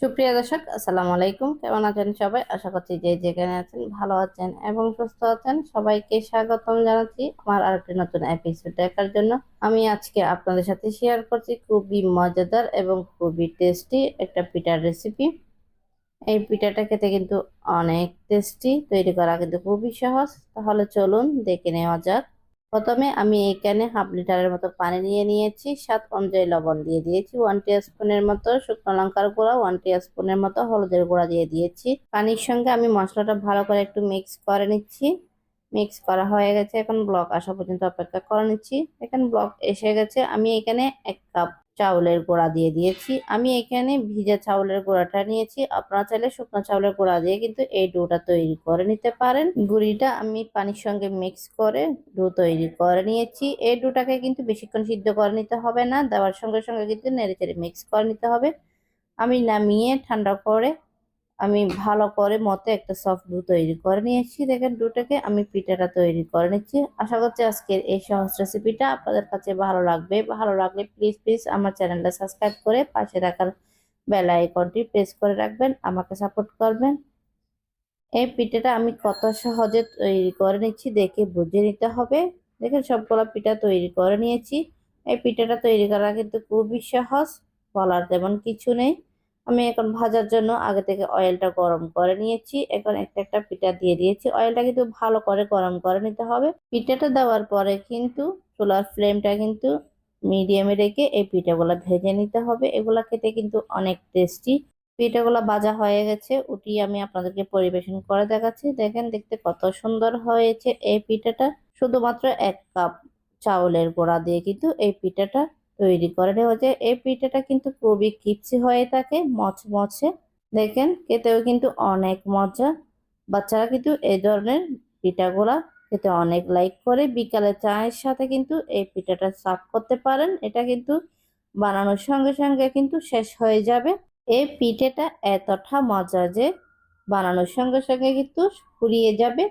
সুপ্রিয় দর্শক, আসসালামু আলাইকুম। কেমন আছেন সবাই? আশা করছি যে যেখানে আছেন ভালো আছেন এবং সুস্থ আছেন। সবাইকে স্বাগতম জানাচ্ছি আমার আরেকটি নতুন এপিসোড দেখার জন্য। আমি আজকে আপনাদের সাথে শেয়ার করছি খুবই মজাদার এবং খুবই টেস্টি একটা পিঠার রেসিপি। এই পিঠাটা খেতে কিন্তু অনেক টেস্টি, তৈরি করা কিন্তু খুবই সহজ। তাহলে চলুন দেখে নেওয়া যাক। প্রথমে আমি এখানে হাফ লিটারের মতো পানি নিয়ে নিয়েছি, স্বাদ অনুযায়ী লবণ দিয়ে দিয়েছি, 1 টিস্পুনের মতো শুকনো লঙ্কার গুঁড়া, 1 টিস্পুনের মতো হলুদের গুঁড়া দিয়ে দিয়েছি। পানির সঙ্গে আমি মশলাটা ভালো করে একটু মিক্স করে নিচ্ছি। মিক্স করা হয়ে গেছে, এখন ব্লক আসা পর্যন্ত অপেক্ষা করে নিচ্ছি। এখন ব্লক এসে গেছে, আমি এখানে 1 কাপ চাউলের গুঁড়া দিয়ে দিয়েছি। আমি এখানে ভিজা চাউলের গুঁড়াটা নিয়েছি, আপনারা চাইলে শুকনো চাউলের গুঁড়া দিয়ে কিন্তু এই ডোটা তৈরি করে নিতে পারেন। গুঁড়িটা আমি পানির সঙ্গে মিক্স করে ডো তৈরি করে নিয়েছি। এই ডোটাকে কিন্তু বেশিক্ষণ সিদ্ধ করে নিতে হবে না, দেওয়ার সঙ্গে সঙ্গে কিন্তু নেড়েচেড়ে মিক্স করে নিতে হবে। আমি নামিয়ে ঠান্ডা করে আমি ভালো করে মতে একটা সফট ডো তৈরি করে নিয়েছি। দেখেন ডোটাকে আমি পিঠাটা তৈরি করে নিচ্ছি। আশা করছি আজকের এই সহজ রেসিপিটা আপনাদের কাছে ভালো লাগবে। ভালো লাগলে প্লিজ প্লিজ আমার চ্যানেলটা সাবস্ক্রাইব করে পাশে রাখার বেল আইকনটি প্রেস করে রাখবেন, আমাকে সাপোর্ট করবেন। এই পিঠাটা আমি কত সহজে তৈরি করে নিচ্ছি দেখে বুঝে নিতে হবে। দেখেন সবগুলো পিঠা তৈরি করে নিয়েছি। এই পিঠাটা তৈরি করা কিন্তু খুবই সহজ, বলার তেমন কিছু নেই। আমি এখন ভাজার জন্য আগে থেকে অয়েলটা গরম করে নিয়েছি। এখন একটা একটা পিঠা দিয়ে দিয়েছি। অয়েলটা কিন্তু ভালো করে গরম করে নিতে হবে। পিঠাটা দেওয়ার পরে কিন্তু চুলার ফ্লেমটা কিন্তু মিডিয়ামে রেখে এই পিঠাগুলো ভেজে নিতে হবে। এগুলা খেতে কিন্তু অনেক টেস্টি। পিঠাগুলো ভাজা হয়ে গেছে, উঠিয়ে আমি আপনাদেরকে পরিবেশন করে দেখাচ্ছি। দেখেন দেখতে কত সুন্দর হয়েছে এই পিঠাটা। শুধুমাত্র 1 কাপ চাউলের গুঁড়া দিয়ে কিন্তু এই পিঠাটা তৈরি করে নেওয়া যায়। এই পিঠাটা কিন্তু খুবই কিপসি হয়ে থাকে, মচমচে। দেখেন খেতেও কিন্তু অনেক মজা। বাচ্চারা কিন্তু এই ধরনের পিঠাগুলা খেতে অনেক লাইক করে। বিকালে চায়ের সাথে কিন্তু এই পিঠাটা সার্ভ করতে পারেন। এটা কিন্তু বানানোর সঙ্গে সঙ্গে কিন্তু শেষ হয়ে যাবে। এই পিঠেটা এতটা মজা যে বানানোর সঙ্গে সঙ্গে কিন্তু ফুরিয়ে যাবে।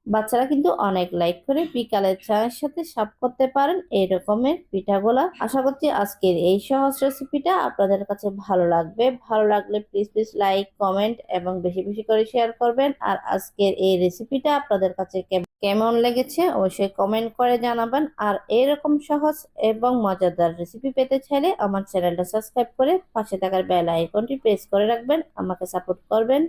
বাচ্চারা কিন্তু অনেক লাইক করে। বিকালে চায়ের সাথে সার্ভ করতে পারেন এই রকমের পিঠাগুলা। আশা করছি আজকের এই সহজ রেসিপিটা আপনাদের কাছে ভালো লাগবে। ভালো লাগলে প্লিজ প্লিজ লাইক, কমেন্ট এবং বেশি বেশি করে শেয়ার করবেন। আর আজকের এই রেসিপিটা আপনাদের কাছে কেমন লেগেছে অবশ্যই কমেন্ট করে জানাবেন। আর এরকম সহজ এবং মজাদার রেসিপি পেতে চাইলে আমার চ্যানেলটা সাবস্ক্রাইব করে পাশে থাকার বেল আইকনটি প্রেস করে রাখবেন, আমাকে সাপোর্ট করবেন।